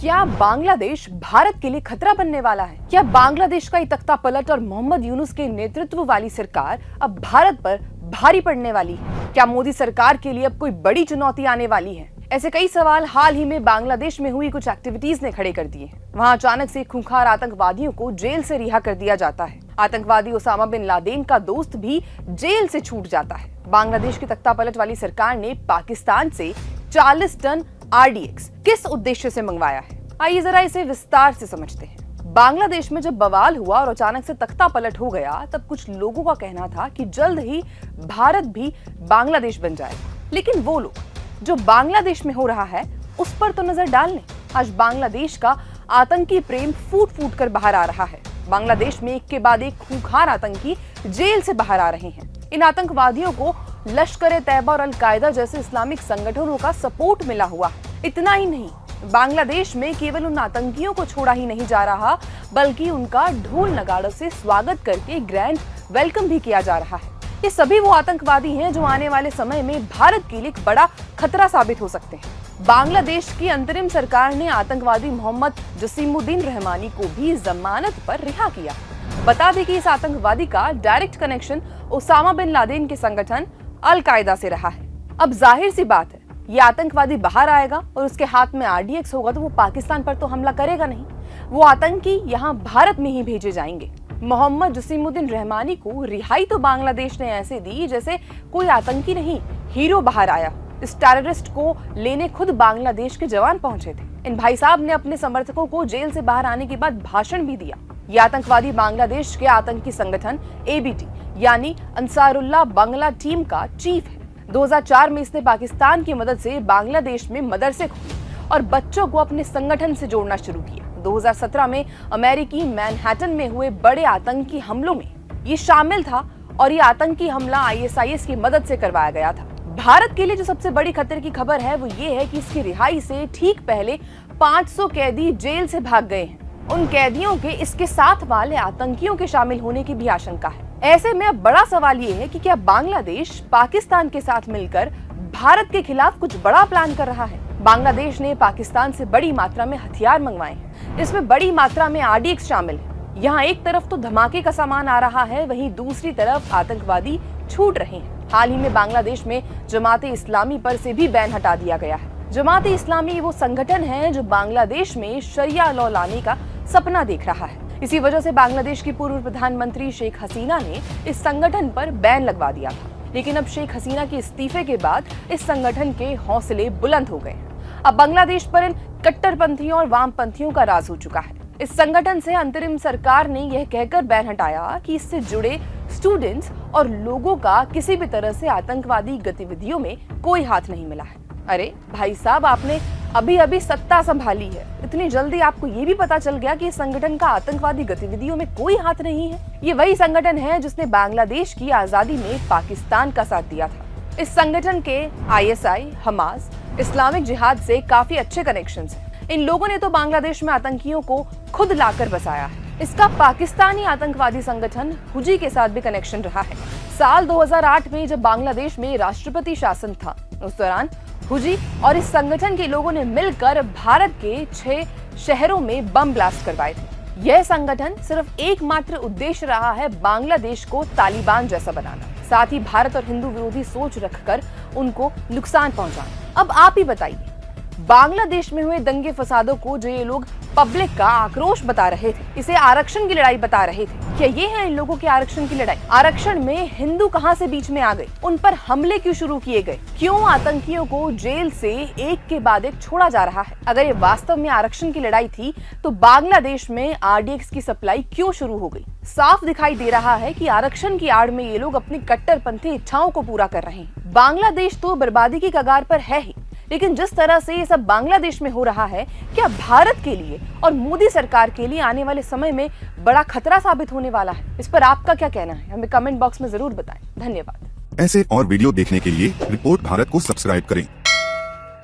क्या बांग्लादेश भारत के लिए खतरा बनने वाला है? क्या बांग्लादेश का तख्ता पलट और मोहम्मद यूनुस के नेतृत्व वाली सरकार अब भारत पर भारी पड़ने वाली है? क्या मोदी सरकार के लिए अब कोई बड़ी चुनौती आने वाली है? ऐसे कई सवाल हाल ही में बांग्लादेश में हुई कुछ एक्टिविटीज ने खड़े कर दिए हैं। वहां अचानक से खूंखार आतंकवादियों को जेल से रिहा कर दिया जाता है। आतंकवादी ओसामा बिन लादेन का दोस्त भी जेल से छूट जाता है। बांग्लादेश की तख्ता पलट वाली सरकार ने पाकिस्तान से 40 टन RDX किस उद्देश्य से मंगवाया है? आइए जरा इसे विस्तार से समझते हैं। बांग्लादेश में जब बवाल हुआ और अचानक से तख्ता पलट हो गया, तब कुछ लोगों का कहना था कि जल्द ही भारत भी बांग्लादेश बन जाएगा। लेकिन वो लोग जो बांग्लादेश में हो रहा है उस पर तो नजर डाल लें। आज बांग्लादेश का आतंकी प्रेम फूट फूट कर बाहर आ रहा है। बांग्लादेश में एक के बाद एक खूंखार आतंकी जेल से बाहर आ रहे हैं। इन आतंकवादियों को लश्कर-ए-तैयबा और अल-कायदा जैसे इस्लामिक संगठनों का सपोर्ट मिला हुआ है। इतना ही नहीं, बांग्लादेश में केवल उन आतंकियों को छोड़ा ही नहीं जा रहा, बल्कि उनका ढोल नगाड़ों से स्वागत करके ग्रैंड वेलकम भी किया जा रहा है। ये सभी वो आतंकवादी हैं जो आने वाले समय में भारत के लिए एक बड़ा खतरा साबित हो सकते हैं। बांग्लादेश की अंतरिम सरकार ने आतंकवादी मोहम्मद जसीमुद्दीन रहमानी को भी जमानत पर रिहा किया। बता दें कि इस आतंकवादी का direct connection Osama bin Laden के संगठन अल-कायदा से रहा है। अब जाहिर सी बात है, ये आतंकवादी बाहर आएगा और उसके हाथ में RDX होगा तो वो पाकिस्तान पर तो हमला करेगा नहीं। वो आतंकी यहाँ भारत में ही भेजे जाएंगे। मोहम्मद जसीमुद्दीन रहमानी को रिहाई तो बांग्लादेश ने ऐसे दी जैसे कोई आतंकी नहीं, हीरो बाहर आया। इस टेररिस्ट को लेने खुद बांग्लादेश के जवान पहुंचे थे। इन भाई साहब ने अपने समर्थकों को जेल से बाहर आने के बाद भाषण भी दिया। ये आतंकवादी बांग्लादेश के आतंकी संगठन ABT यानी अंसारुल्लाह बांग्ला टीम का चीफ है। 2004 में इसने पाकिस्तान की मदद से बांग्लादेश में मदरसे खोले और बच्चों को अपने संगठन से जोड़ना शुरू किया। 2017 में अमेरिकी मैनहट्टन में हुए बड़े आतंकी हमलों में ये शामिल था और ये आतंकी हमला ISIS की मदद से करवाया गया था। भारत के लिए जो सबसे बड़ी खतरे की खबर है वो ये है कि इसकी रिहाई से ठीक पहले 500 कैदी जेल से भाग गए हैं। उन कैदियों के इसके साथ वाले आतंकियों के शामिल होने की भी आशंका है। ऐसे में अब बड़ा सवाल ये है कि क्या बांग्लादेश पाकिस्तान के साथ मिलकर भारत के खिलाफ कुछ बड़ा प्लान कर रहा है? बांग्लादेश ने पाकिस्तान से बड़ी मात्रा में हथियार मंगवाए हैं। इसमें बड़ी मात्रा में RDX शामिल है। यहाँ एक तरफ तो धमाके का सामान आ रहा है, वहीं दूसरी तरफ आतंकवादी छूट रहे हैं। हाल ही में बांग्लादेश में जमात-ए-इस्लामी पर से भी बैन हटा दिया गया है। जमात-ए-इस्लामी वो संगठन है जो बांग्लादेश में शरिया लॉ लाने का सपना देख रहा है। इसी वजह से बांग्लादेश की पूर्व प्रधानमंत्री शेख हसीना ने इस संगठन पर बैन लगवा दिया था। लेकिन अब शेख हसीना के इस्तीफे के बाद इस संगठन के हौसले बुलंद हो गए। अब बांग्लादेश पर इन कट्टरपंथियों और वामपंथियों का राज हो चुका है। इस संगठन से अंतरिम सरकार ने यह कहकर बैन हटाया कि इससे जुड़े स्टूडेंट्स और लोगों का किसी भी तरह से आतंकवादी गतिविधियों में कोई हाथ नहीं मिला है। अरे भाई साहब, आपने अभी सत्ता संभाली है, इतनी जल्दी आपको ये भी पता चल गया कि इस संगठन का आतंकवादी गतिविधियों में कोई हाथ नहीं है? ये वही संगठन है जिसने बांग्लादेश की आजादी में पाकिस्तान का साथ दिया था। इस संगठन के ISI, हमास, इस्लामिक जिहाद से काफी अच्छे कनेक्शंस हैं। इन लोगों ने तो बांग्लादेश में आतंकियों को खुद लाकर बसाया है। इसका पाकिस्तानी आतंकवादी संगठन हुजी के साथ भी कनेक्शन रहा है। साल 2008 में जब बांग्लादेश में राष्ट्रपति शासन था, उस दौरान हुजी और इस संगठन के लोगों ने मिलकर भारत के 6 शहरों में बम ब्लास्ट करवाए थे। यह संगठन सिर्फ एकमात्र उद्देश्य रहा है बांग्लादेश को तालिबान जैसा बनाना, साथ ही भारत और हिंदू विरोधी सोच रखकर उनको नुकसान पहुंचाना। अब आप ही बताइए, बांग्लादेश में हुए दंगे फसादों को जो ये लोग पब्लिक का आक्रोश बता रहे थे, इसे आरक्षण की लड़ाई बता रहे थे, क्या ये है इन लोगों की आरक्षण की लड़ाई? आरक्षण में हिंदू कहां से बीच में आ गए? उन पर हमले क्यों शुरू किए गए? क्यों आतंकियों को जेल से एक के बाद एक छोड़ा जा रहा है? अगर ये वास्तव में आरक्षण की लड़ाई थी तो बांग्लादेश में RDX की सप्लाई क्यों शुरू हो गई? साफ दिखाई दे रहा है कि आरक्षण की आड़ में ये लोग अपनी कट्टरपंथी इच्छाओं को पूरा कर रहे हैं। बांग्लादेश तो बर्बादी की कगार पर है ही, लेकिन जिस तरह से ये सब बांग्लादेश में हो रहा है, क्या भारत के लिए और मोदी सरकार के लिए आने वाले समय में बड़ा खतरा साबित होने वाला है? इस पर आपका क्या कहना है? हमें कमेंट बॉक्स में जरूर बताएं। धन्यवाद। ऐसे और वीडियो देखने के लिए रिपोर्ट भारत को सब्सक्राइब करें।